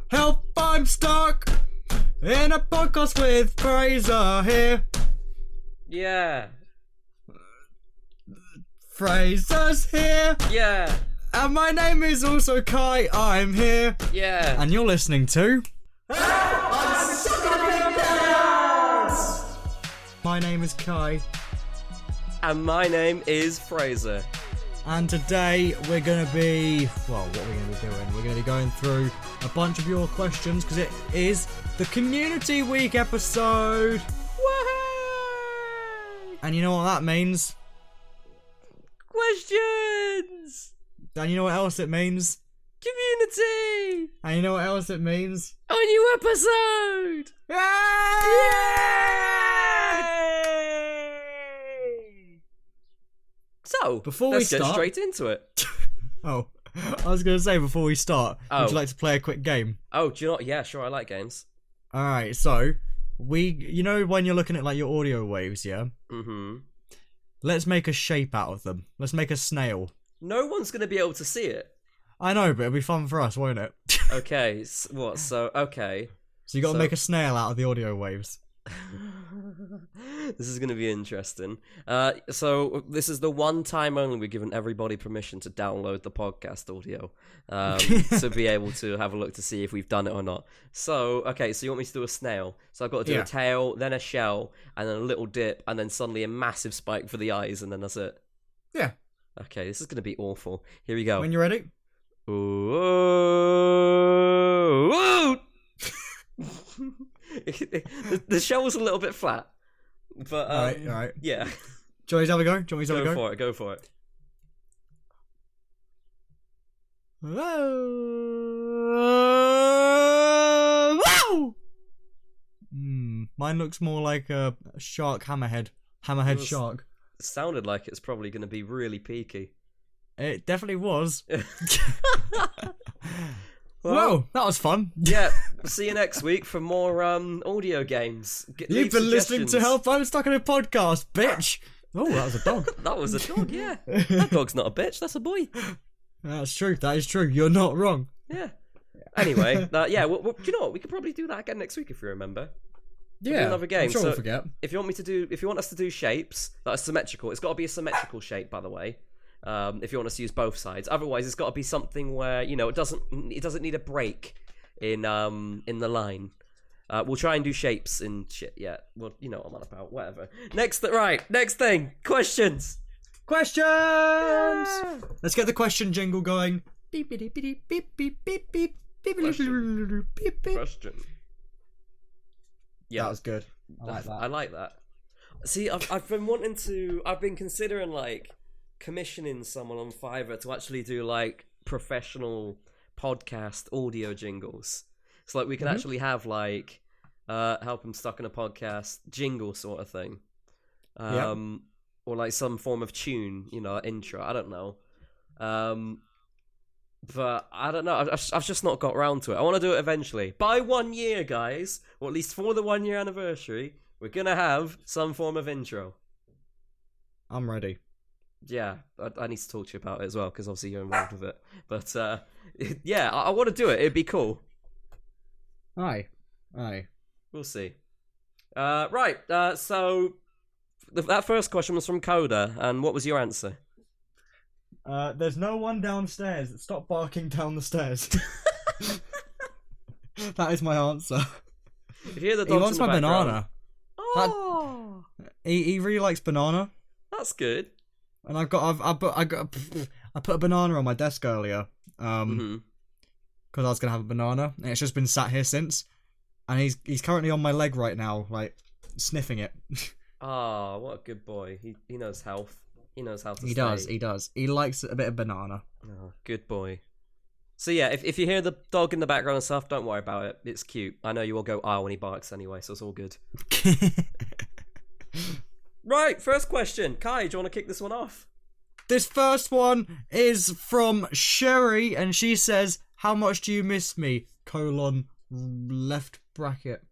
Help, I'm stuck in a podcast with Fraser here. Yeah. Fraser's here. Yeah. And my name is also Kai. I'm here. Yeah. And you're listening to... My name is Kai. And my name is Fraser. And today we're going to be... Well, what are we going to be doing? We're going to be going through a bunch of your questions because it is the Community Week episode. Woohoo! And you know what that means? Questions! And you know what else it means? Community! And you know what else it means? A new episode! Yay! So, Before let's we get start... straight into it. Oh, I was going to say before we start, would you like to play a quick game? Oh, do you know what? Yeah, sure, I like games. Alright, so, you know when you're looking at like your audio waves, yeah? Mm-hmm. Let's make a shape out of them. Let's make a snail. No one's going to be able to see it. I know, but it'll be fun for us, won't it? Okay, what? So, okay. So you got to make a snail out of the audio waves. This is going to be interesting. So this is the one time only we've given everybody permission to download the podcast audio to be able to have a look to see if we've done it or not. So, okay, so you want me to do a snail. So I've got to do a tail, then a shell, and then a little dip, and then suddenly a massive spike for the eyes, and then that's it. Yeah. Okay, this is going to be awful. Here we go. When you're ready. Ooh. Ooh. The shell was a little bit flat, but all right. Yeah. Do you want me to have a go? Go for it. Whoa! Mine looks more like a shark hammerhead shark. It sounded like it's probably going to be really peaky. It definitely was. Well, whoa, that was fun. Yeah, see you next week for more audio games. You've been listening to Help I'm Stuck in a Podcast, bitch. Oh, that was a dog. That was a dog, yeah. That dog's not a bitch, that's a boy. That's true, that is true. You're not wrong. Yeah. Anyway, yeah, do you know what? We could probably do that again next week if you remember. Yeah, do another game. I'm sure so we'll forget. If you want us to do shapes that are symmetrical, it's got to be a symmetrical shape, by the way. If you want us to use both sides, otherwise it's got to be something where it doesn't need a break in the line. We'll try and do shapes in shit. Yeah, well, you know what I'm on about. Whatever. Next thing. Questions. Yeah. Let's get the question jingle going. Beep beep beep beep beep beep beep beep beep. Question. Yeah, that was good. I like that. See, I've been considering like commissioning someone on Fiverr to actually do like professional podcast audio jingles. So like we can actually have like Help I'm Stuck in a Podcast jingle sort of thing. Or like some form of tune, intro. I don't know. But I don't know. I've just not got around to it. I want to do it eventually. By 1 year, guys, or at least for the 1 year anniversary, we're gonna have some form of intro. I'm ready. Yeah, I need to talk to you about it as well, because obviously you're involved with it. But, yeah, I want to do it. It'd be cool. Aye. We'll see. Right, so that first question was from Coda, and what was your answer? There's no one downstairs. Stop barking down the stairs. That is my answer. If you hear the dogs he wants in the my background, banana. Oh! He really likes banana. That's good. And I put a banana on my desk earlier, because I was gonna have a banana, and it's just been sat here since, and he's currently on my leg right now, like sniffing it. Ah, what a good boy. He knows health. He knows how to. He does. He likes a bit of banana. Oh, good boy. So yeah, if you hear the dog in the background and stuff, don't worry about it. It's cute. I know you will go when he barks anyway, so it's all good. Right, first question. Kai, do you want to kick this one off? This first one is from Sherry, and she says, "How much do you miss me? Left bracket."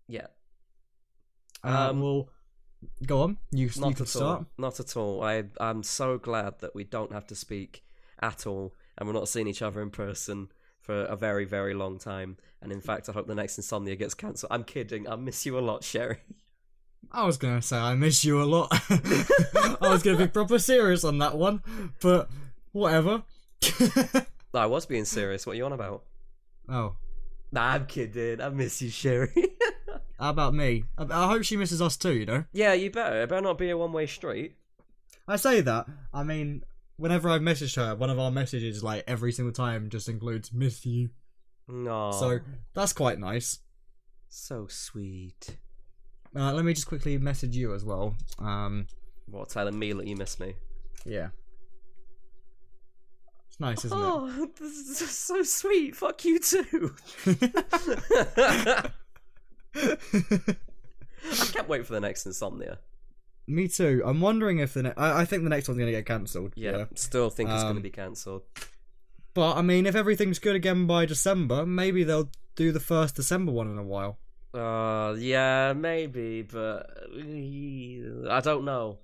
Yeah. Well, Go on. You Not can at start. all. Not at all. I'm so glad that we don't have to speak at all, and we're not seeing each other in person for a very, very long time. And in fact, I hope the next Insomnia gets cancelled. I'm kidding. I miss you a lot, Sherry. I was gonna say I miss you a lot. I was gonna be proper serious on that one, but whatever. I was being serious. What are you on about? Oh, Nah, I'm kidding. I miss you, Sherry. how about me? I hope she misses us too. You know. Yeah, you better. It better not be a one-way street. I say that. I mean, whenever I've messaged her, one of our messages, like every single time, just includes "miss you." No. So that's quite nice. So sweet. Let me just quickly message you as well. What, telling me that you miss me? Yeah. It's nice, isn't it? Oh, this is so sweet. Fuck you too. I can't wait for the next Insomnia. Me too. I'm wondering if I think the next one's gonna get cancelled. Yeah, still think it's going to be cancelled. But I mean, if everything's good again by December, maybe they'll do the first December one in a while. Yeah, maybe, but I don't know.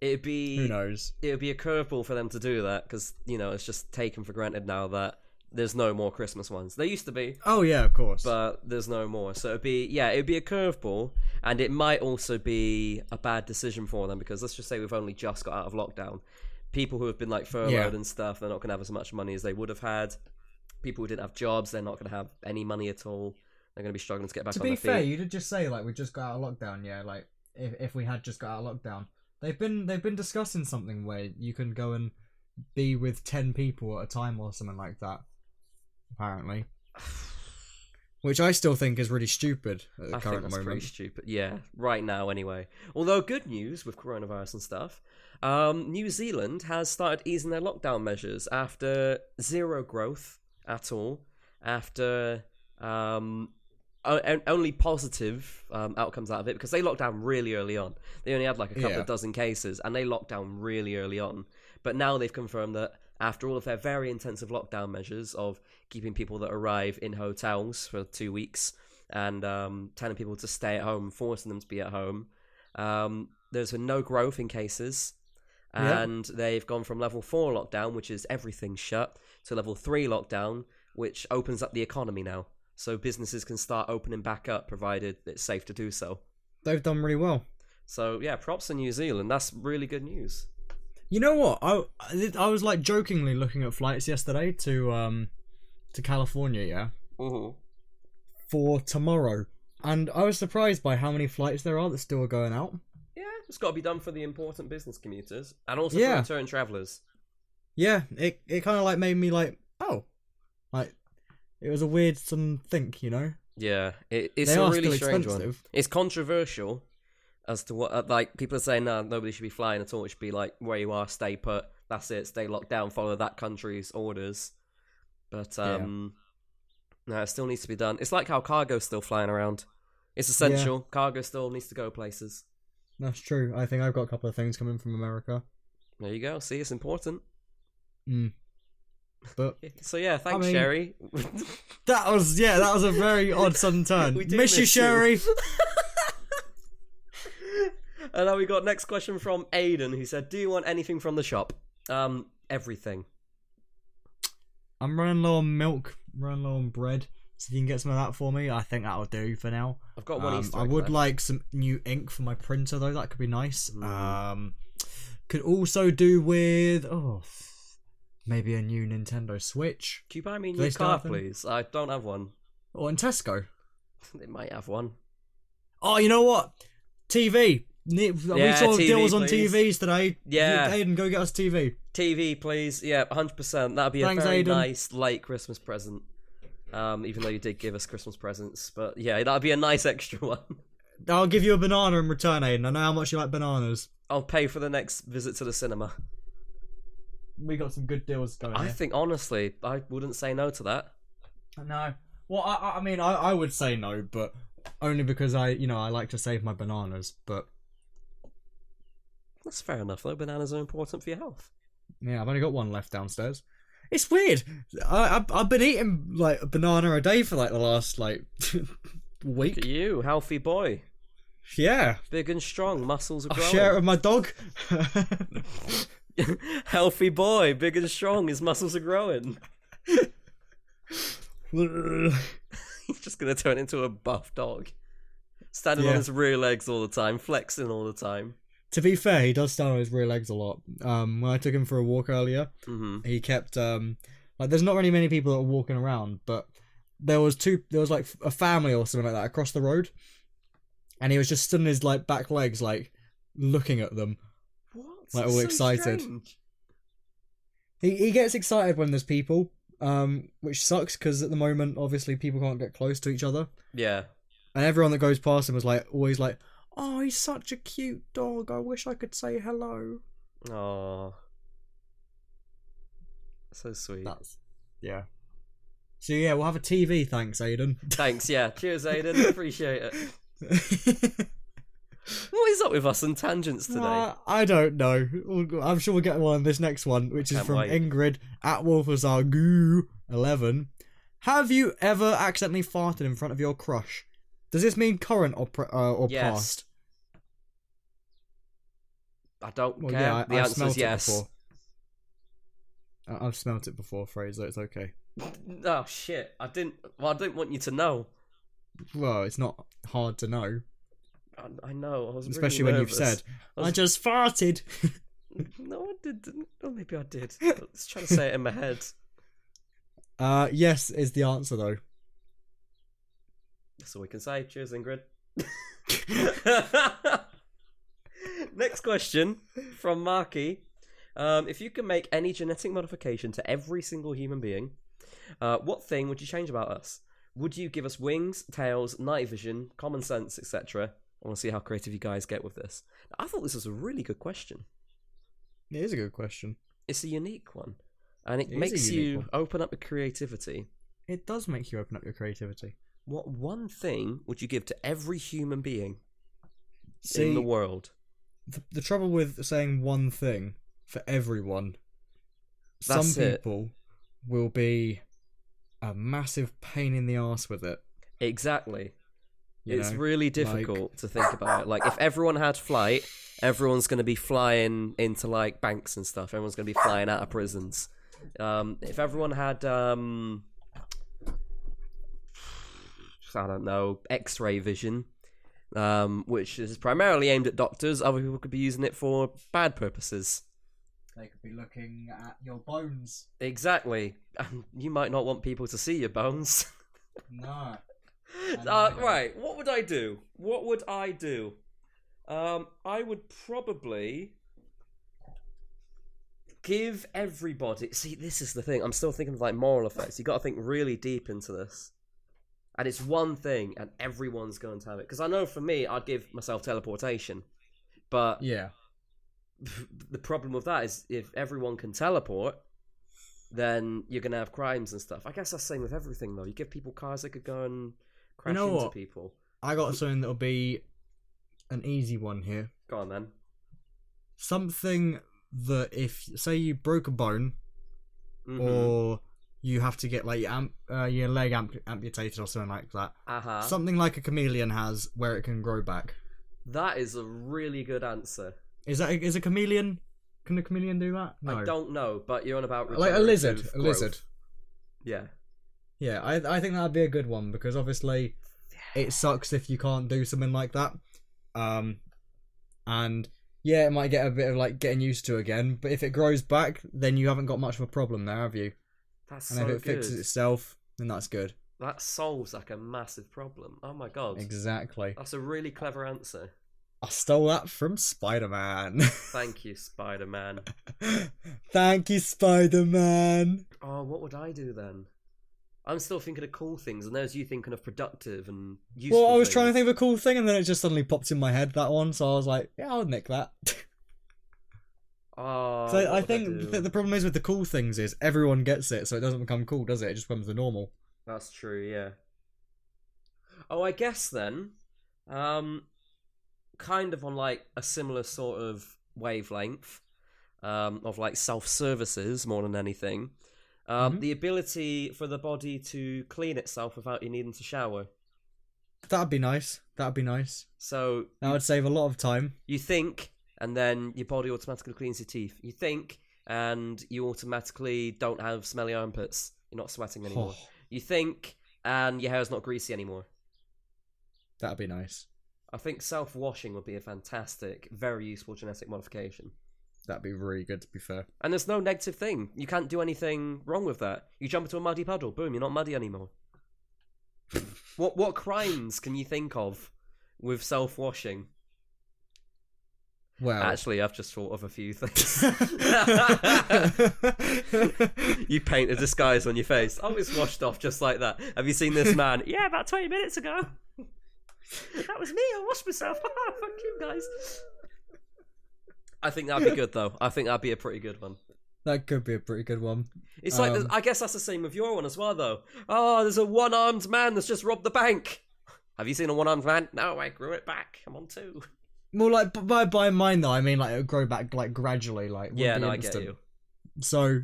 It'd be Who knows? It'd be a curveball for them to do that because it's just taken for granted now that there's no more Christmas ones. There used to be. Oh yeah, of course. But there's no more. So it'd be a curveball, and it might also be a bad decision for them because let's just say we've only just got out of lockdown. People who have been like furloughed and stuff, they're not going to have as much money as they would have had. People who didn't have jobs, they're not going to have any money at all. They're going to be struggling to get back on their feet. To be fair, you did just say like we just got out of lockdown. Yeah, like if we had just got out of lockdown, they've been discussing something where you can go and be with 10 people at a time or something like that. Apparently, which I still think is really stupid at the current moment. Pretty stupid. Yeah, right now anyway. Although good news with coronavirus and stuff, New Zealand has started easing their lockdown measures after zero growth at all. After only positive outcomes out of it because they locked down really early on. They only had like a couple of dozen cases and they locked down really early on. But now they've confirmed that after all of their very intensive lockdown measures of keeping people that arrive in hotels for 2 weeks and telling people to stay at home, forcing them to be at home, there's been no growth in cases. And they've gone from level 4 lockdown, which is everything shut, to level 3 lockdown, which opens up the economy now. So businesses can start opening back up, provided it's safe to do so. They've done really well. So, yeah, props to New Zealand. That's really good news. You know what? I was like jokingly looking at flights yesterday to California, yeah? Mm-hmm. For tomorrow. And I was surprised by how many flights there are that still are going out. Yeah, it's got to be done for the important business commuters. And also for return travellers. Yeah, it kind of like made me like, oh. Like, it was a weird think, you know? Yeah, it's a really strange one. It's controversial as to what, like, people are saying, no, nobody should be flying at all. It should be like, where you are, stay put. That's it, stay locked down, follow that country's orders. But, no, it still needs to be done. It's like how cargo's still flying around. It's essential. Yeah. Cargo still needs to go places. That's true. I think I've got a couple of things coming from America. There you go. See, it's important. But so yeah, thanks, Sherry. that was a very odd sudden turn. Miss you, Sherry. And now we got next question from Aiden, who said, "Do you want anything from the shop?" Everything. I'm running low on milk, running low on bread. So if you can get some of that for me, I think that'll do for now. I've got one Easter egg I would left. like some new ink for my printer though. That could be nice. Could also do with maybe a new Nintendo Switch. Can you buy me a new car, please? I don't have one. Or in Tesco. They might have one. Oh, you know what? TV. We saw TV, deals on please. TVs today. Yeah. Aiden, go get us TV. TV, please. Yeah, 100%. That'd be a very nice late Christmas present. Even though you did give us Christmas presents. But yeah, that'd be a nice extra one. I'll give you a banana in return, Aiden. I know how much you like bananas. I'll pay for the next visit to the cinema. We got some good deals going I think, honestly, I wouldn't say no to that. No. Well, I mean, I would say no, but only because I like to save my bananas, but... That's fair enough, though. Bananas are important for your health. Yeah, I've only got one left downstairs. It's weird. I've been eating, like, a banana a day for, like, the last, like, week. Look at you, healthy boy. Yeah. Big and strong, muscles are I'll growing. share it with my dog. Healthy boy, big and strong, his muscles are growing. He's just going to turn into a buff dog. Standing on his rear legs all the time, flexing all the time. To be fair, he does stand on his rear legs a lot. When I took him for a walk earlier, he kept like there's not really many people that are walking around, but there was like a family or something like that across the road, and he was just stood on his like back legs, like looking at them. What? Like all excited. Strange. He gets excited when there's people, which sucks because at the moment, obviously, people can't get close to each other. Yeah. And everyone that goes past him was like always like, "Oh, he's such a cute dog. I wish I could say hello." Oh, so sweet. Yeah. So yeah, we'll have a TV. Thanks, Aiden. Thanks. Yeah. Cheers, Aiden. Appreciate it. What is up with us and tangents today? I don't know. I'm sure we'll get one on this next one, which is from Ingrid at Wolfazar11. Have you ever accidentally farted in front of your crush? Does this mean current or past? I don't care. Yeah, the answer is yes. I've smelt it before, Fraser. It's okay. Oh shit! I didn't want you to know. Well, it's not hard to know. I know. I was especially really when nervous. you've said, "I just farted." No, I didn't. Oh, maybe I did. I was trying to say it in my head. Yes is the answer though. That's all we can say. Cheers, Ingrid. Next question from Marky. If you can make any genetic modification to every single human being, what thing would you change about us? Would you give us wings, tails, night vision, common sense, etc.? I want to see how creative you guys get with this. I thought this was a really good question. It is a good question. It's a unique one. And it makes you open up your creativity. It does make you open up your creativity. What one thing would you give to every human being in the world? The trouble with saying one thing for everyone, That's some people will be a massive pain in the arse with it. Exactly. It's really difficult to think about it. Like, if everyone had flight, everyone's going to be flying into, like, banks and stuff. Everyone's going to be flying out of prisons. If everyone had, I don't know, X-ray vision, which is primarily aimed at doctors, other people could be using it for bad purposes. They could be looking at your bones. Exactly. You might not want people to see your bones. No. Right, what would I do? I would probably give everybody... See, this is the thing. I'm still thinking of, like, moral effects. You've got to think really deep into this. And it's one thing, and everyone's going to have it. Because I know for me, I'd give myself teleportation. But yeah, the problem with that is if everyone can teleport, then you're going to have crimes and stuff. I guess that's the same with everything, though. You give people cars that could go and crash into people. I got something that'll be an easy one here. Go on, then. Something that if, say you broke a bone, or you have to get like your leg amputated or something like that. Something like a chameleon has, where it can grow back. That is a really good answer. Is a chameleon? Can a chameleon do that? No. I don't know, but you're on about like a lizard. growth. A lizard. Yeah. Yeah, I think that'd be a good one because obviously it sucks if you can't do something like that. And yeah, it might get a bit of like getting used to again, but if it grows back, then you haven't got much of a problem there, have you? That's and so if it fixes itself, then that's good. That solves like a massive problem. Oh my god. Exactly. That's a really clever answer. I stole that from Spider-Man. Thank you, Spider-Man. Thank you, Spider-Man. Oh, what would I do then? I'm still thinking of cool things, and there's you thinking of productive and useful Well, I was things. trying to think of a cool thing, and then it just suddenly popped in my head, that one, so I was like, yeah, I'll nick that. So I think the problem is with the cool things is everyone gets it, so it doesn't become cool, does it? It just becomes the normal. That's true, yeah. Oh, I guess then, kind of on like a similar sort of wavelength, of like self-services more than anything. The ability for the body to clean itself without you needing to shower. That'd be nice. So That would save a lot of time. you think, and then your body automatically cleans your teeth. You think, and you automatically don't have smelly armpits. You're not sweating anymore. Oh, You think, and your hair's not greasy anymore. that'd be nice. I think self-washing would be a fantastic, very useful genetic modification. That'd be really good, to be fair. And there's no negative thing. You can't do anything wrong with that. You jump into a muddy puddle, boom, you're not muddy anymore. What crimes can you think of with self-washing? Well, Actually, I've just thought of a few things. You paint a disguise on your face. Oh, it's washed off just like that. Have you seen this man? Yeah, about 20 minutes ago. That was me. I washed myself. Fuck you guys. I think that'd be good, though. I think that'd be a pretty good one. that could be a pretty good one. It's like, I guess that's the same with your one as well, though. Oh, there's a one-armed man that's just robbed the bank. Have you seen a one-armed man? No, I grew it back. I'm on 2. More like by mine though, I mean like it would grow back like gradually, like Yeah, no, instant. I get you. So,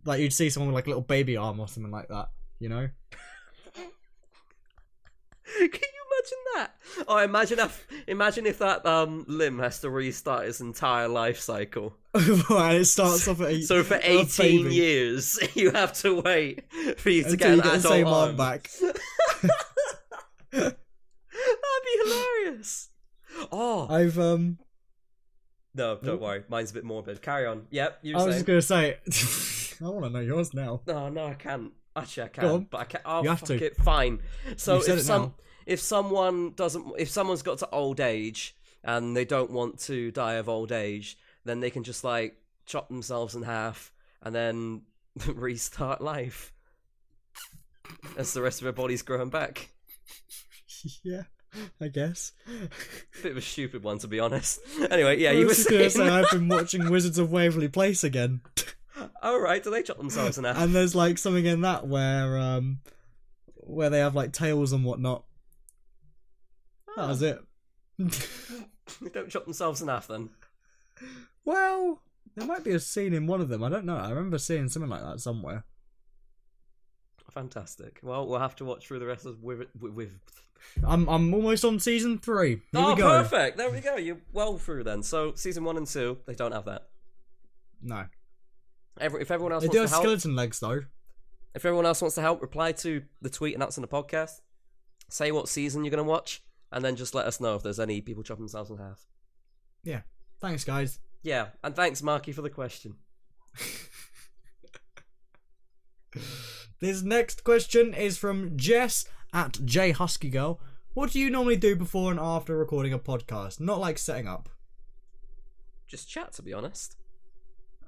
like you'd see someone with like a little baby arm or something like that, you know? Can you imagine that? Oh, imagine if that limb has to restart its entire life cycle. And it starts off at So for 18 years, you have to wait for you to get an the adult same arm back. That'd be hilarious. Oh, I've no, don't worry. Mine's a bit morbid. Carry on. Yep, you were I was saying. just gonna say, I want to know yours now. No, I can't. Actually, I Go can, on. but I can't. Oh, You have fuck to. it. Fine. So You've said it now. if someone's got to old age and they don't want to die of old age, then they can just like chop themselves in half and then restart life as the rest of their body's growing back. Yeah, I guess. Bit of a stupid one, to be honest. Anyway, yeah, I you were was just gonna saying. say I've been watching Wizards of Waverly Place again, Oh right, do they chop themselves in half? and there's like something in that where they have like tails and whatnot. That was it. They don't chop themselves in half then. Well, there might be a scene in one of them. I don't know. I remember seeing something like that somewhere. Fantastic. Well, we'll have to watch through the rest of with. I'm almost on season 3. Here Oh, we go. perfect! There we go. You're well through then. So season 1 and 2, they don't have that. No, If everyone else they wants do to have help, skeleton legs though. if everyone else wants to help, reply to the tweet and that's in the podcast. Say what season you're gonna watch, and then just let us know if there's any people chopping themselves in half. Yeah. Thanks, guys. Yeah, and thanks, Marky, for the question. This next question is from Jess at JHuskyGirl. What do you normally do before and after recording a podcast? Not like setting up. Just chat, to be honest.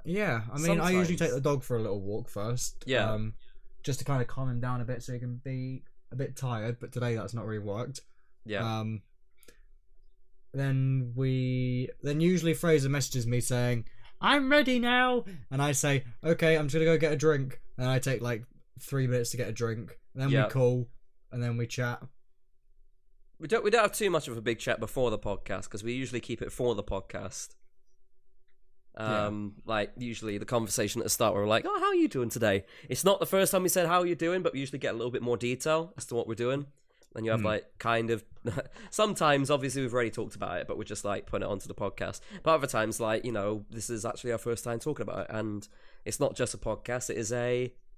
Yeah, I mean, I usually Sometimes. take the dog for a little walk first. Yeah. Just to kind of calm him down a bit so he can be a bit tired, but today that's not really worked. Yeah. Then usually Fraser messages me saying, I'm ready now, and I say, okay, I'm just gonna go get a drink, and I take like 3 minutes to get a drink, and then Yeah. we call, and then we chat. We don't have too much of a big chat before the podcast because we usually keep it for the podcast. Like usually the conversation at the start where we're like, oh, how are you doing today? It's not the first time we said how are you doing, but we usually get a little bit more detail as to what we're doing. And you have like kind of sometimes obviously we've already talked about it, but we're just like putting it onto the podcast. But other times, like, you know, this is actually our first time talking about it, and it's not just a podcast,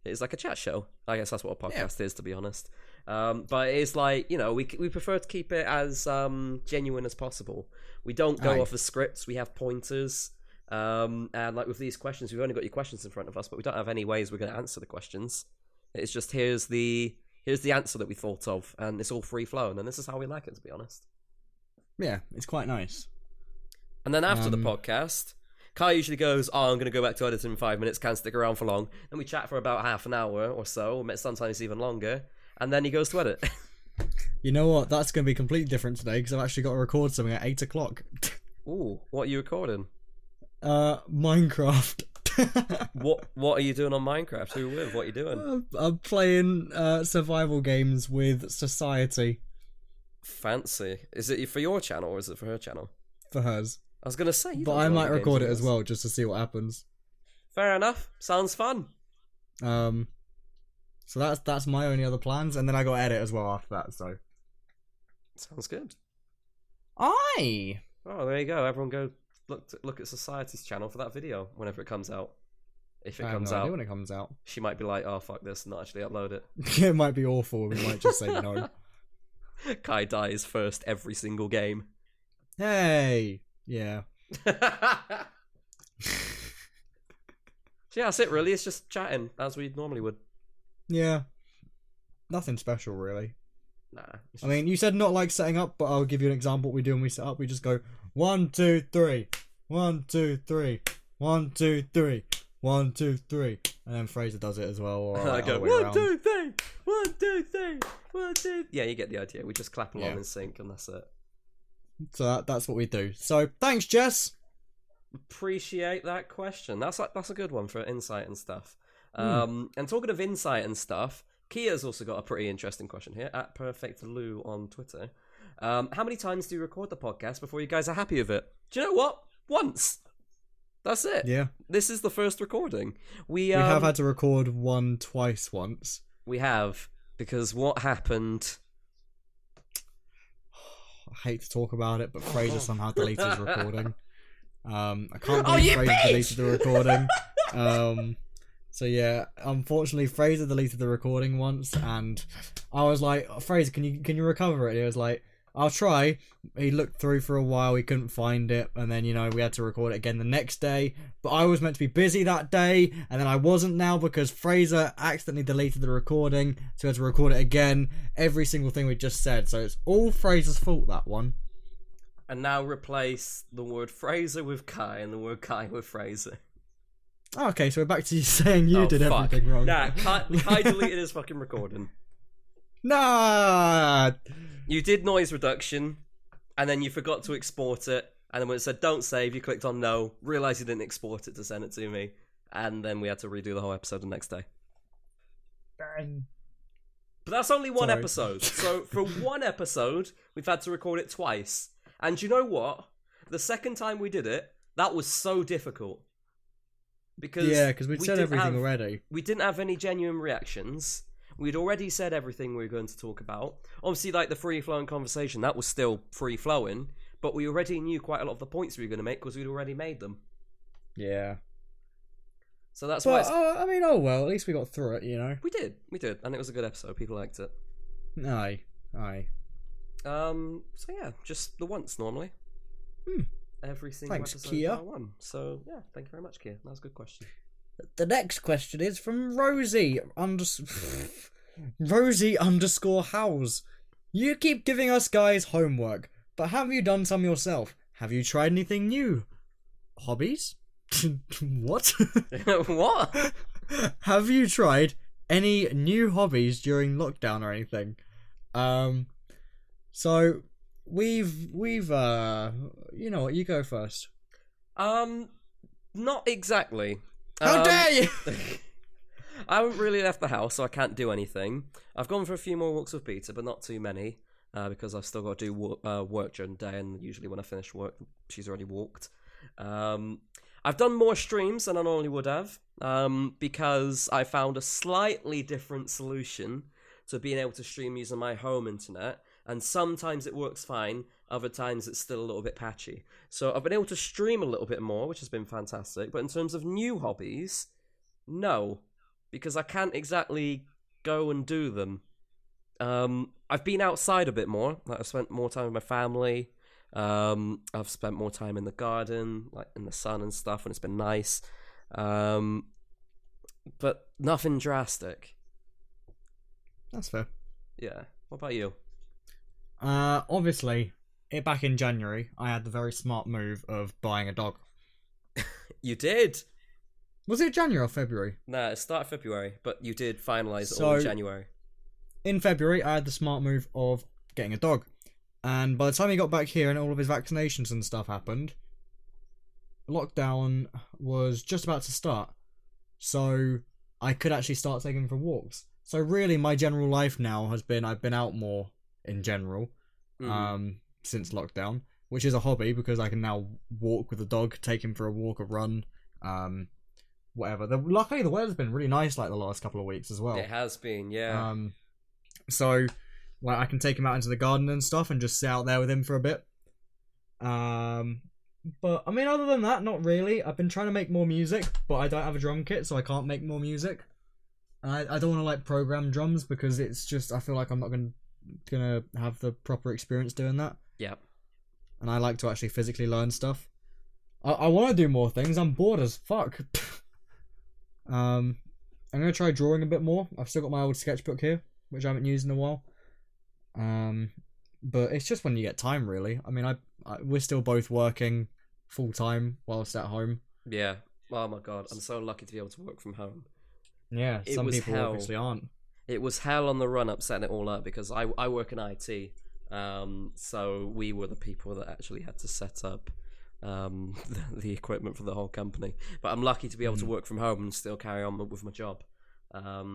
it's like a chat show. I guess that's what a podcast is, to be honest. But it's like, you know, we prefer to keep it as genuine as possible. We don't go off of scripts, we have pointers. And like with these questions, we've only got your questions in front of us, but we don't have any ways we're going to answer the questions. It's just here's the answer that we thought of, and it's all free flowing, and this is how we like it, to be honest. Yeah, it's quite nice. And then after the podcast, Kai usually goes, oh, I'm going to go back to editing in 5 minutes, can't stick around for long. And we chat for about half an hour or so, sometimes even longer, and then he goes to edit. You know what? That's going to be completely different today because I've actually got to record something at 8 o'clock. Ooh, what are you recording? Minecraft. What are you doing on Minecraft? Who with? What are you doing? I'm playing survival games with Society. Fancy. Is it for your channel or is it for her channel? For hers. I was going to say. But I might record it as well just to see what happens. Fair enough. Sounds fun. So that's my only other plans, and then I got to edit as well after that. So Sounds good. Aye. Oh, there you go. Everyone go look at Society's channel for that video whenever it comes out. If it comes no out. idea when it comes out. She might be like, oh, fuck this, and not actually upload it. It might be awful. We might just say no. Kai dies first every single game. Hey. Yeah. So yeah, that's it really. It's just chatting as we normally would. Yeah. Nothing special, really. Nah. I mean, you said not like setting up, but I'll give you an example. What we do when we set up, we just go 1, 2, 3, 1, 2, 3, 1, 2, 3, 1, 2, 3, and then Fraser does it as well. Or I go 1, 2, 3, 1, 2, 3, 1, 2. Yeah, you get the idea. We just clap along in sync, and that's it. So that's what we do. So thanks, Jess. Appreciate that question. That's a good one for insight and stuff. And talking of insight and stuff, Kia's also got a pretty interesting question here at PerfectLou on Twitter. How many times do you record the podcast before you guys are happy with it? Do you know what? Once. That's it. Yeah. This is the first recording. We have had to record one twice once. We have, because what happened... I hate to talk about it, but Fraser somehow deleted his recording. I can't Oh, believe you Fraser bitch! deleted the recording. So yeah, unfortunately Fraser deleted the recording once, and I was like, Fraser, can you recover it? And he was like, I'll try. He looked through for a while, he couldn't find it, and then, you know, we had to record it again the next day. But I was meant to be busy that day, and then I wasn't now because Fraser accidentally deleted the recording, so we had to record it again, every single thing we just said. So it's all Fraser's fault, that one. And now replace the word Fraser with Kai and the word Kai with Fraser. Okay, so we're back to you saying you did fuck. everything wrong. Nah, Kai deleted his fucking recording. Nah! You did noise reduction, and then you forgot to export it, and then when it said don't save, you clicked on no, realised you didn't export it to send it to me, and then we had to redo the whole episode the next day. Bang. But that's only one Sorry. episode, so for one episode, we've had to record it twice. And you know what? The second time we did it, that was so difficult. Because we'd said everything already. We didn't have any genuine reactions. We'd already said everything we were going to talk about. Obviously, like the free-flowing conversation, that was still free-flowing, but we already knew quite a lot of the points we were going to make because we'd already made them. Yeah. So that's but, why... oh well, at least we got through it, you know? We did, and it was a good episode. People liked it. Aye. So yeah, just the once, normally. Every single Thanks, episode Kia. one. So yeah, thank you very much, Kia. That was a good question. The next question is from Rosie Rosie _ House. You keep giving us guys homework, but have you done some yourself? Have you tried anything new? Hobbies? What? What? Have you tried any new hobbies during lockdown or anything? So we've you know what, you go first. Not exactly. How dare you! I haven't really left the house, so I can't do anything. I've gone for a few more walks with Peter, but not too many, because I've still got to do work during the day, and usually when I finish work, she's already walked. I've done more streams than I normally would have, because I found a slightly different solution to being able to stream using my home internet, and sometimes it works fine, other times it's still a little bit patchy. So I've been able to stream a little bit more, which has been fantastic, but in terms of new hobbies, no, because I can't exactly go and do them. I've been outside a bit more, like I've spent more time with my family, I've spent more time in the garden, like in the sun and stuff, and it's been nice, but nothing drastic. That's fair. Yeah, what about you? Obviously, back in January, I had the very smart move of buying a dog. You did? Was it January or February? Nah, it started February, but you did finalise it all in January. In February, I had the smart move of getting a dog. And by the time he got back here and all of his vaccinations and stuff happened, lockdown was just about to start. So I could actually start taking him for walks. So really, my general life now has been, I've been out more in general, since lockdown, which is a hobby because I can now walk with the dog, take him for a walk, a run, whatever. Luckily, the weather's been really nice like the last couple of weeks as well. It has been, yeah. So Like I can take him out into the garden and stuff, and just sit out there with him for a bit. But I mean, other than that, not really. I've been trying to make more music, but I don't have a drum kit, so I can't make more music. And I don't want to like program drums because it's just I feel like I'm not gonna have the proper experience doing that. Yeah. And I like to actually physically learn stuff. I want to do more things. I'm bored as fuck. I'm gonna try drawing a bit more. I've still got my old sketchbook here, which I haven't used in a while. But it's just when you get time, really. I mean, we're still both working full time whilst at home. Yeah. Oh my god, I'm so lucky to be able to work from home. Yeah, some people obviously aren't. It was hell on the run up setting it all up because I work in IT. So we were the people that actually had to set up the equipment for the whole company. But I'm lucky to be able to work from home and still carry on with my job.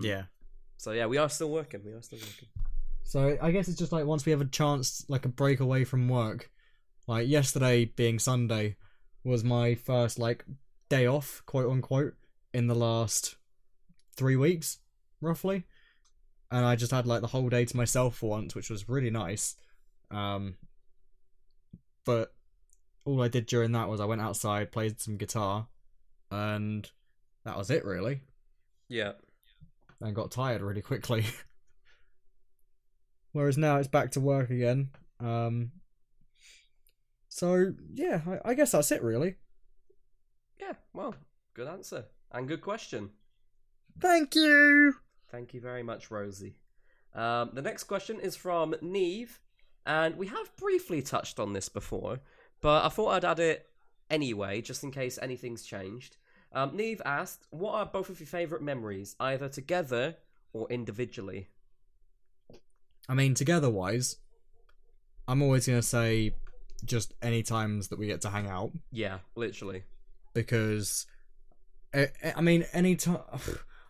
Yeah. So yeah, we are still working. So I guess it's just like once we have a chance, like a break away from work. Like yesterday being Sunday was my first like day off, quote unquote, in the last 3 weeks, roughly. And I just had like the whole day to myself for once, which was really nice. But all I did during that was I went outside, played some guitar, and that was it really. Yeah. And got tired really quickly. Whereas now it's back to work again. So yeah, I guess that's it really. Yeah, well, good answer. And good question. Thank you! Thank you very much, Rosie. The next question is from Neve, and we have briefly touched on this before, but I thought I'd add it anyway, just in case anything's changed. Neve asked, what are both of your favourite memories, either together or individually? I mean, together-wise, I'm always going to say just any times that we get to hang out. Yeah, literally. Because, I mean, any time...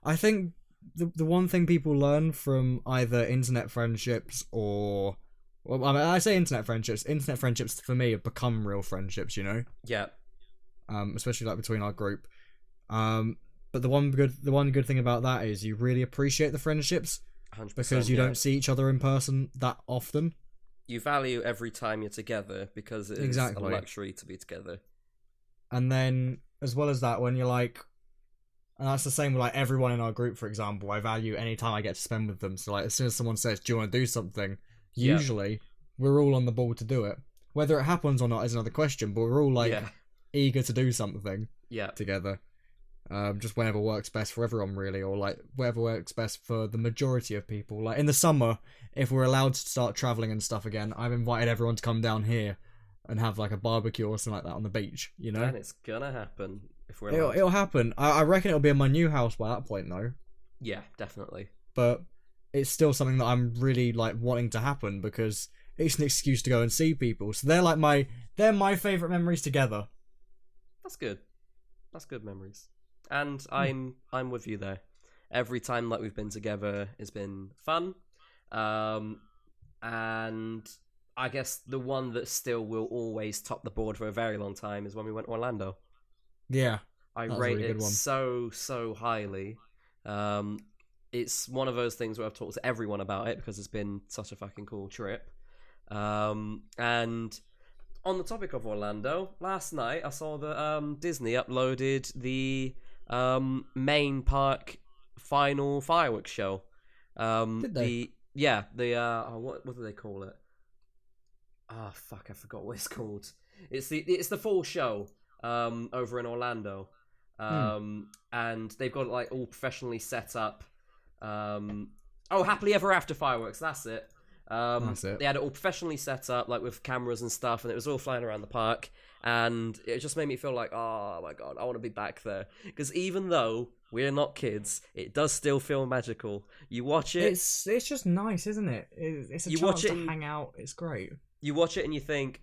I think the one thing people learn from either internet friendships or... Well, I mean, I say internet friendships. Internet friendships, for me, have become real friendships, you know? Yeah. Especially, like, between our group. But the one good thing about that is you really appreciate the friendships. 100%, because you don't see each other in person that often. You value every time you're together because it is a luxury to be together. And then, as well as that, when you're like... And that's the same with like everyone in our group, for example. I value any time I get to spend with them. So like as soon as someone says, do you want to do something? Usually, we're all on the ball to do it. Whether it happens or not is another question, but we're all like eager to do something together. Just whenever works best for everyone, really, or like whatever works best for the majority of people. Like in the summer, if we're allowed to start traveling and stuff again, I've invited everyone to come down here and have like a barbecue or something like that on the beach, you know? And it's gonna happen if we're allowed. It'll happen. I reckon it'll be in my new house by that point, though. Yeah, definitely. But it's still something that I'm really like wanting to happen because it's an excuse to go and see people. So they're like my favourite memories together. That's good. That's good memories. And I'm with you there. Every time that we've been together has been fun. And I guess the one that still will always top the board for a very long time is when we went to Orlando. Yeah. I rate it so highly. It's one of those things where I've talked to everyone about it because it's been such a fucking cool trip. And on the topic of Orlando, last night I saw that Disney uploaded the main park final fireworks show. Did they? What do they call it? Ah, fuck, I forgot what it's called. It's the full show over in Orlando. And they've got it like all professionally set up. Happily Ever After fireworks, that's it. That's it. They had it all professionally set up, like with cameras and stuff, and it was all flying around the park. And it just made me feel like, oh my god, I want to be back there. Because even though we're not kids, it does still feel magical. You watch it. It's just nice, isn't it? It's a chance to hang out. It's great. You watch it and you think,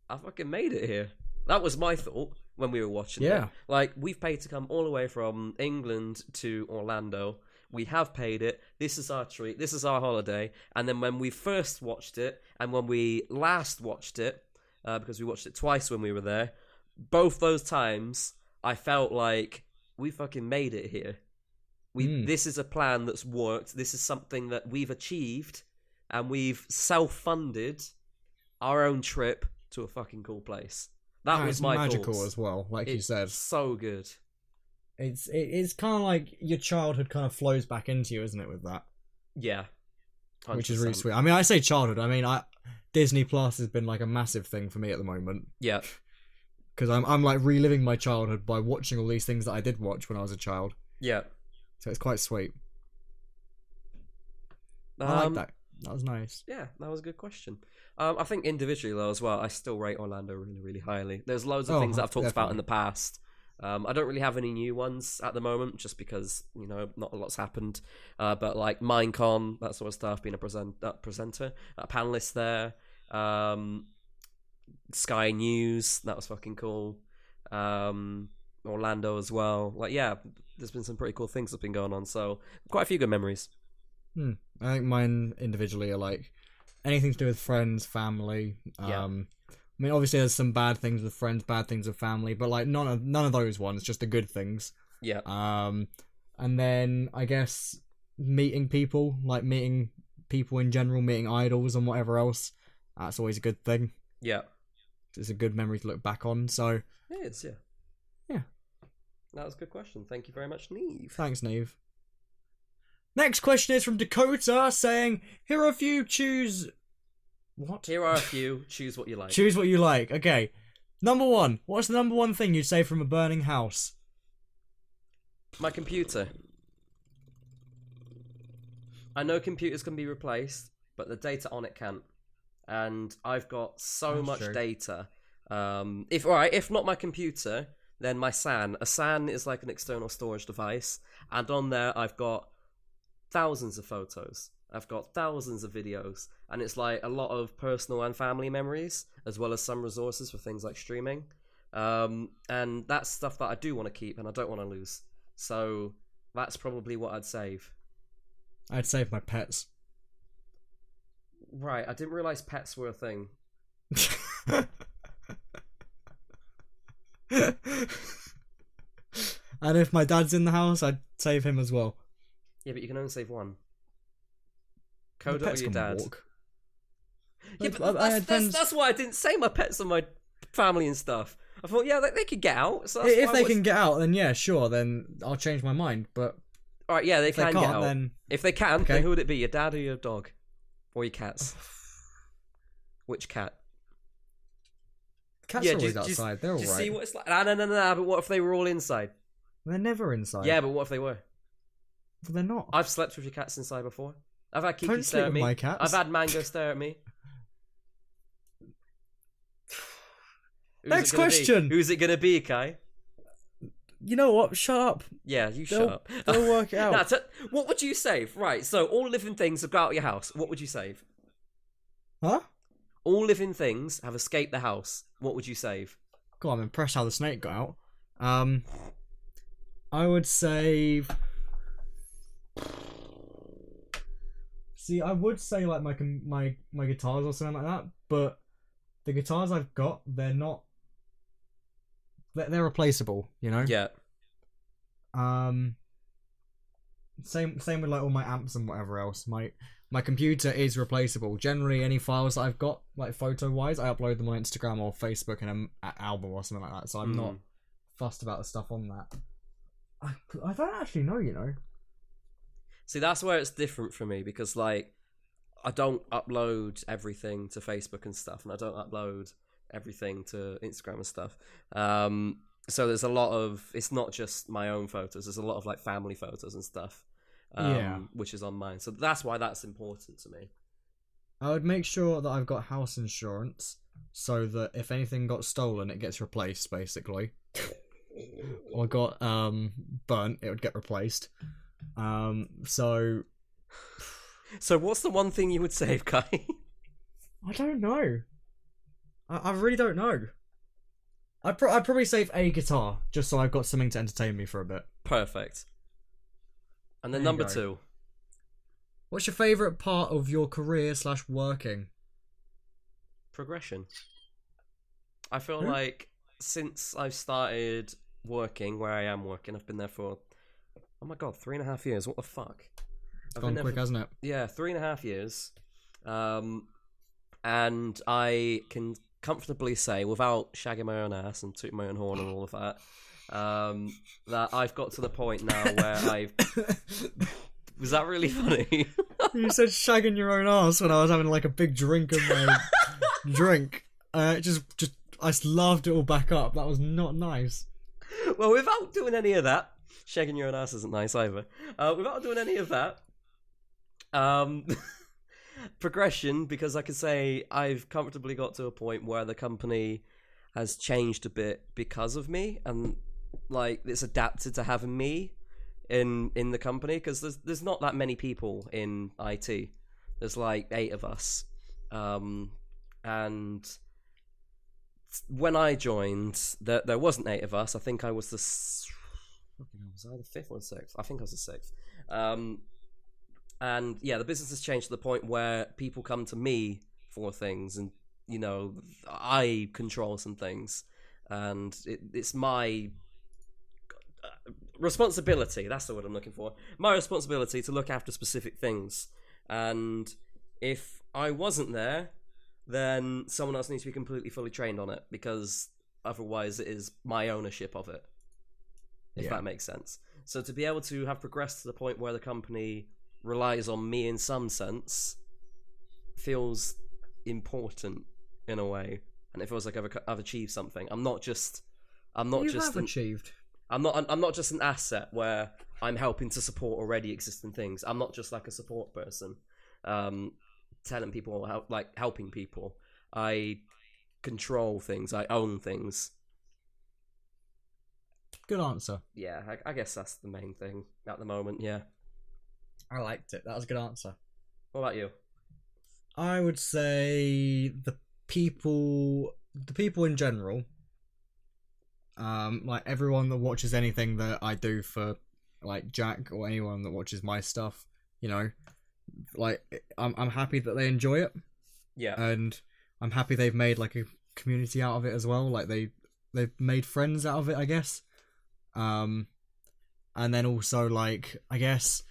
I fucking made it here. That was my thought when we were watching it. Like, we've paid to come all the way from England to Orlando. We have paid it. This is our treat. This is our holiday. And then when we first watched it and when we last watched it, because we watched it twice when we were there, both those times I felt like we fucking made it here. This is a plan that's worked. This is something that we've achieved and we've self-funded our own trip to a fucking cool place. That was my magical thoughts. as well, like you It's said. so good. It's kind of like your childhood kind of flows back into you, isn't it? With that, Yeah, 100%. which is really sweet. I mean, I say childhood. I mean, Disney Plus has been like a massive thing for me at the moment. Yeah, Because I'm like reliving my childhood by watching all these things that I did watch when I was a child. yeah. So it's quite sweet. I like that. That was nice. Yeah, that was a good question. I think individually though as well, I still rate Orlando really, really highly. There's loads of things that I've talked about in the past. I don't really have any new ones at the moment, just because not a lot's happened. But like Minecon, that sort of stuff, being a presenter, a panelist there. Sky News, that was fucking cool. Orlando as well. Like, yeah, there's been some pretty cool things that have been going on. So quite a few good memories. I think mine individually are like anything to do with friends, family. Yeah. I mean, obviously, there's some bad things with friends, bad things with family, but like none of those ones, just the good things. Yeah. And then I guess meeting people in general, meeting idols and whatever else. That's always a good thing. Yeah. It's a good memory to look back on. So It is, yeah. Yeah. That was a good question. Thank you very much, Neve. Thanks, Neve. Next question is from Dakota saying, "Here are a few. Choose what? Here are a few. Choose what you like. Choose what you like." Okay. Number 1. What's the number 1 thing you'd save from a burning house? My computer. I know computers can be replaced, but the data on it can't. And I've got so That's much true. data. If not my computer, then my SAN. A SAN is like an external storage device, and on there I've got thousands of photos. I've got thousands of videos, and it's like a lot of personal and family memories, as well as some resources for things like streaming. And that's stuff that I do want to keep and I don't want to lose. So that's probably what I'd save. I'd save my pets. Right, I didn't realise pets were a thing. And if my dad's in the house, I'd save him as well. Yeah, but you can only save one. My Coda or pets your can dad? walk. Yeah, but that's why I didn't say my pets and my family and stuff. I thought, yeah, they could get out. So If they can get out, then yeah, sure, then I'll change my mind. But all right, yeah, they if they can can't, get out. then If they can, Okay. then who would it be? Your dad or your dog? Or your cats? Which cat? cats Yeah, are always just- outside. They're Do you see alright. what it's like? No, but what if they were all inside? They're never inside. Yeah, but what if they were? But they're not. I've slept with your cats inside before. I've had Kiki Don't stare sleep at with me. my cats. I've had Mango stare at me. Next question. Who's it gonna be, Kai? You know what? Shut up. Yeah, you They'll- shut up. they'll work it out. What would you save? Right, so all living things have got out of your house. What would you save? Huh? All living things have escaped the house. What would you save? God, I'm impressed how the snake got out. I would save. See, I would say like my guitars or something like that, but the guitars I've got, they're not. They're replaceable, you know. Yeah. Same with like all my amps and whatever else. My computer is replaceable. Generally, any files that I've got, like photo wise, I upload them on Instagram or Facebook in an album or something like that. So I'm not fussed about the stuff on that. I don't actually know, you know. See, that's where it's different for me because, like, I don't upload everything to Facebook and stuff, and I don't upload everything to Instagram and stuff. So there's a lot of, it's not just my own photos, there's a lot of like family photos and stuff, which is on mine. So that's why that's important to me. I would make sure that I've got house insurance so that if anything got stolen, it gets replaced, basically. Or got burnt, it would get replaced. So what's the one thing you would save, Kai? I don't know. I really don't know. I'd probably save a guitar just so I've got something to entertain me for a bit. Perfect. And then There you number go. 2. What's your favourite part of your career / working? Progression. I feel like since I've started working where I am working, I've been there for, oh my god, 3.5 years. What the fuck? It's gone quick, hasn't it? Yeah, 3.5 years. And I can comfortably say, without shagging my own ass and tooting my own horn and all of that, that I've got to the point now where I've... Was that really funny? You said shagging your own ass when I was having like a big drink of my drink. I just laughed it all back up. That was not nice. Well, without doing any of that, shagging your own ass isn't nice either. Without doing any of that, progression, because I could say I've comfortably got to a point where the company has changed a bit because of me, and like it's adapted to having me in the company, because there's not that many people in IT. There's like 8 of us, and when I joined, there wasn't 8 of us. I think I was was I the 5th or the 6th? I think I was the 6th. And yeah, the business has changed to the point where people come to me for things, and you know, I control some things, and it's my responsibility. That's the word I'm looking for. My responsibility to look after specific things, and if I wasn't there, then someone else needs to be completely fully trained on it, because otherwise it is my ownership of it, if that makes sense. So to be able to have progressed to the point where the company relies on me in some sense feels important in a way, and it feels like I've achieved something. I'm not just achieved. I'm not just an asset where I'm helping to support already existing things. I'm not just like a support person, telling people how, like helping people. I control things. I own things. Good answer. Yeah, I guess that's the main thing at the moment. Yeah, I liked it. That was a good answer. What about you? I would say the people in general. Like everyone that watches anything that I do for like Jack, or anyone that watches my stuff, you know, like I'm happy that they enjoy it. Yeah. And I'm happy they've made like a community out of it as well. Like they've made friends out of it, I guess. And then also like I guess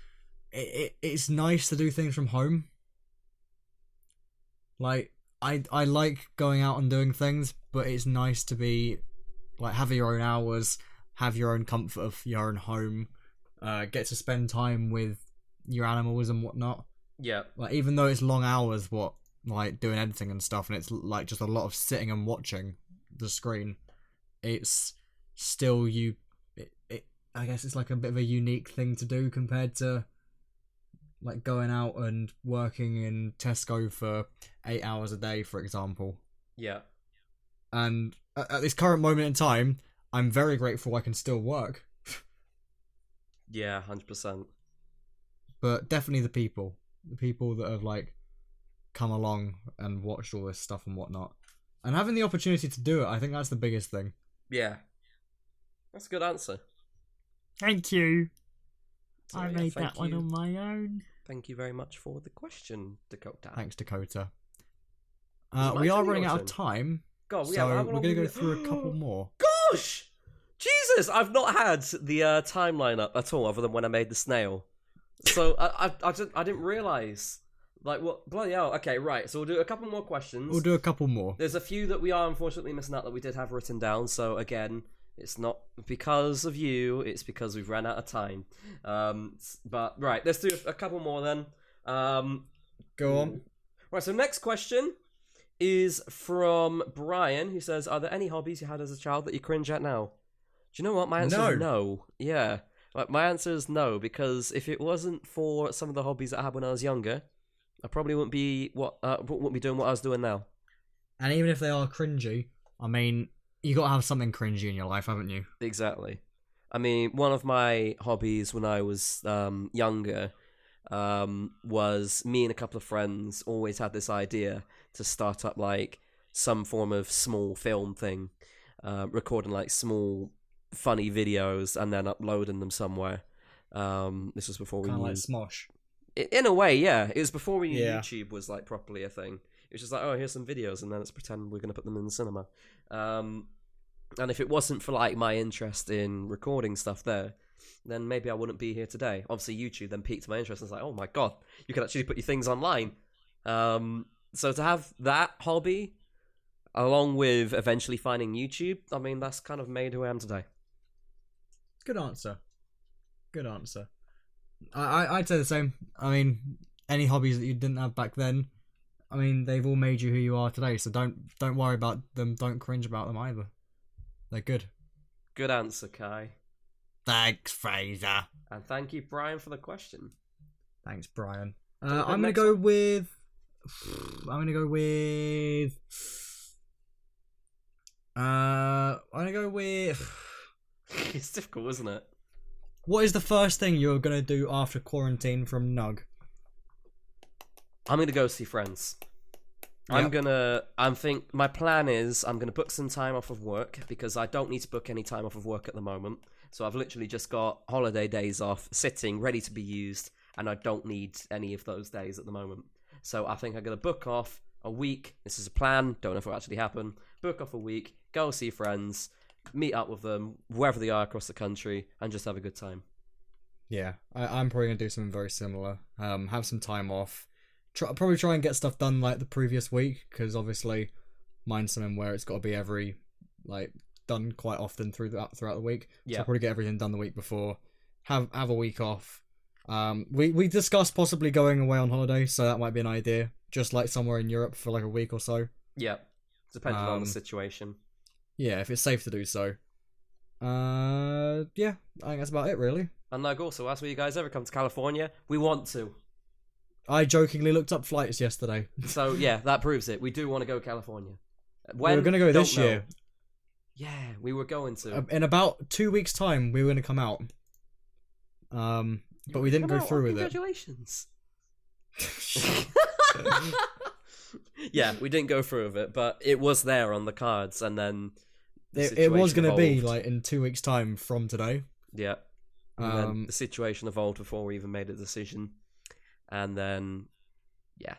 it's nice to do things from home. Like I like going out and doing things, but it's nice to be like have your own hours, have your own comfort of your own home, get to spend time with your animals and whatnot. Yeah. Like even though it's long hours, like doing editing and stuff, and it's like just a lot of sitting and watching the screen, it's still I guess it's like a bit of a unique thing to do compared to like going out and working in Tesco for 8 hours a day, for example. Yeah. And at this current moment in time, I'm very grateful I can still work. Yeah, 100%. But definitely the people that have like come along and watched all this stuff and whatnot, and having the opportunity to do it, I think that's the biggest thing. Yeah, that's a good answer. Thank you. So, I made that one on my own. Thank you very much for the question, Dakota. Thanks, Dakota. We are running out of time. God, so we're going to go through a couple more. Gosh! Jesus! I've not had the timeline up at all, other than when I made the snail. So I didn't realise. Like, what? Bloody hell. Okay, right. So we'll do a couple more questions. We'll do a couple more. There's a few that we are unfortunately missing out that we did have written down. So again, it's not because of you. It's because we've ran out of time. But right, let's do a couple more then. Go on. Right, so next question is from Brian, who says, are there any hobbies you had as a child that you cringe at now? Do you know what? My answer is no. Yeah. Like, my answer is no, because if it wasn't for some of the hobbies that I had when I was younger, I probably wouldn't be doing what I was doing now. And even if they are cringy, I mean, you got to have something cringy in your life, haven't you? Exactly. I mean, one of my hobbies when I was younger was me and a couple of friends always had this idea to start up like some form of small film thing, recording like small funny videos and then uploading them somewhere. This was before we knew, like Smosh. In a way, yeah. It was before we knew YouTube was like properly a thing. It was just like, oh, here's some videos, and then let's pretend we're gonna put them in the cinema. And if it wasn't for like my interest in recording stuff there, then maybe I wouldn't be here today. Obviously, YouTube then piqued my interest. And it's like, oh my god, you can actually put your things online. So to have that hobby, along with eventually finding YouTube, I mean, that's kind of made who I am today. Good answer. Good answer. I'd say the same. I mean, any hobbies that you didn't have back then, I mean, they've all made you who you are today. So don't worry about them. Don't cringe about them either. They're good. Good answer, Kai. Thanks, Fraser. And thank you, Brian, for the question. Thanks, Brian. I'm gonna go with. It's difficult, isn't it? What is the first thing you're gonna do after quarantine from Nug? I'm gonna go see friends. Yep. My plan is I'm gonna book some time off of work because I don't need to book any time off of work at the moment. So I've literally just got holiday days off, sitting, ready to be used, and I don't need any of those days at the moment. So I think I'm gonna book off a week. This is a plan. Don't know if it'll actually happen. Book off a week, go see friends, meet up with them wherever they are across the country, and just have a good time. Yeah, I'm probably gonna do something very similar. Have some time off. Probably try and get stuff done like the previous week, because obviously mine's something where it's got to be done quite often throughout the week. Yeah. So I'll probably get everything done the week before. Have a week off. We discussed possibly going away on holiday, so that might be an idea. Just like somewhere in Europe for like a week or so. Yeah, depending on the situation. Yeah, if it's safe to do so. Yeah, I think that's about it really. And like also, as you guys ever come to California, we want to. I jokingly looked up flights yesterday. So yeah, that proves it. We do want to go to California. When? We were going to go this year. Yeah, we were going to. In about 2 weeks' time, we were going to come out. But we didn't go through with it. Congratulations. Yeah, we didn't go through with it, but it was there on the cards, and then it was going to be like in 2 weeks' time from today. Yeah. And then the situation evolved before we even made a decision. And then, yeah,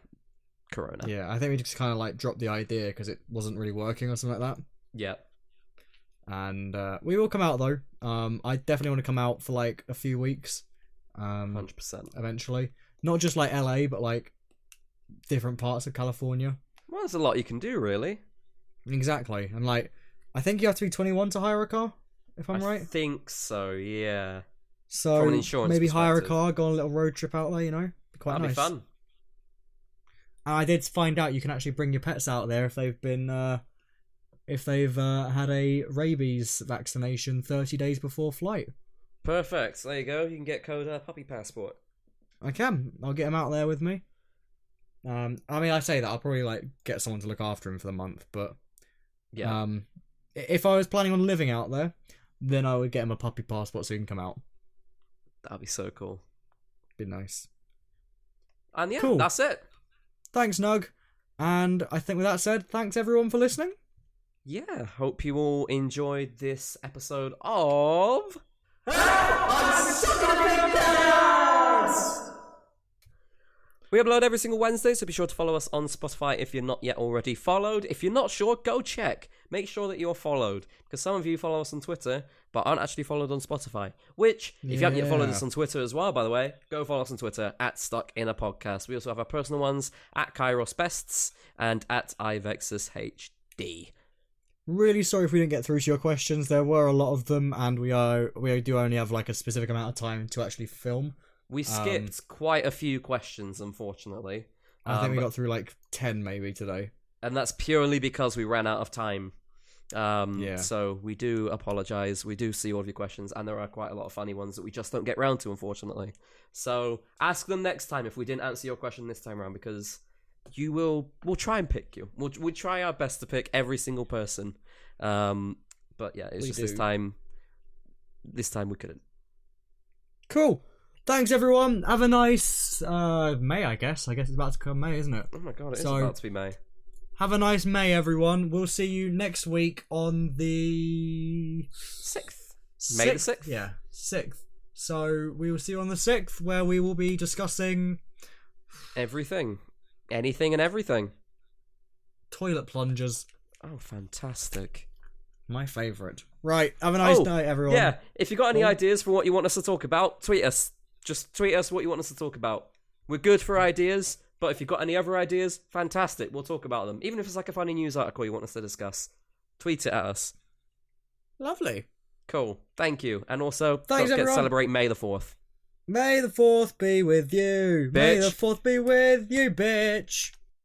Corona. Yeah, I think we just kind of like dropped the idea because it wasn't really working or something like that. Yeah. And we will come out though. I definitely want to come out for like a few weeks. 100%. Eventually. Not just like LA, but like different parts of California. Well, there's a lot you can do, really. Exactly. And like, I think you have to be 21 to hire a car, if I'm right. I think so, yeah. So from an insurance maybe hire a car, go on a little road trip out there, you know? Be quite That'd nice. Be fun. And I did find out you can actually bring your pets out there if they've been, had a rabies vaccination 30 days before flight. Perfect. There you go. You can get Coda puppy passport. I can. I'll get him out there with me. I mean, I say that I'll probably like get someone to look after him for the month, but yeah. If I was planning on living out there, then I would get him a puppy passport so he can come out. That'd be so cool. Be nice. And yeah, cool. That's it. Thanks, Nug. And I think with that said, thanks everyone for listening. Yeah, hope you all enjoyed this episode of... We upload every single Wednesday, so be sure to follow us on Spotify if you're not yet already followed. If you're not sure, go check. Make sure that you're followed, because some of you follow us on Twitter, but aren't actually followed on Spotify. Which, if you haven't yet followed us on Twitter as well, by the way, go follow us on Twitter at StuckInAPodcast. We also have our personal ones at KairosBests and at IVexusHD. Really sorry if we didn't get through to your questions. There were a lot of them, and we do only have like a specific amount of time to actually film. We skipped quite a few questions, unfortunately. I think we got through like 10 maybe today. And that's purely because we ran out of time. Yeah. So we do apologise. We do see all of your questions, and there are quite a lot of funny ones that we just don't get round to, unfortunately. So ask them next time if we didn't answer your question this time around, because we'll try and pick you. We'll try our best to pick every single person. But yeah, it's this time we couldn't. Cool. Thanks, everyone. Have a nice May, I guess. I guess it's about to come May, isn't it? Oh my god, it is about to be May. Have a nice May, everyone. We'll see you next week on the 6th. May the 6th? Yeah, 6th. So we will see you on the 6th, where we will be discussing... everything. Anything and everything. Toilet plungers. Oh, fantastic. My favourite. Right, have a nice night, everyone. Yeah, if you got any ideas for what you want us to talk about, tweet us. Just tweet us what you want us to talk about. We're good for ideas. But if you've got any other ideas, fantastic. We'll talk about them. Even if it's like a funny news article you want us to discuss, tweet it at us. Lovely. Cool. Thank you. And also, Thanks, don't forget to everyone. celebrate May the 4th. May the 4th be with you. May Bitch. the 4th be with you, bitch.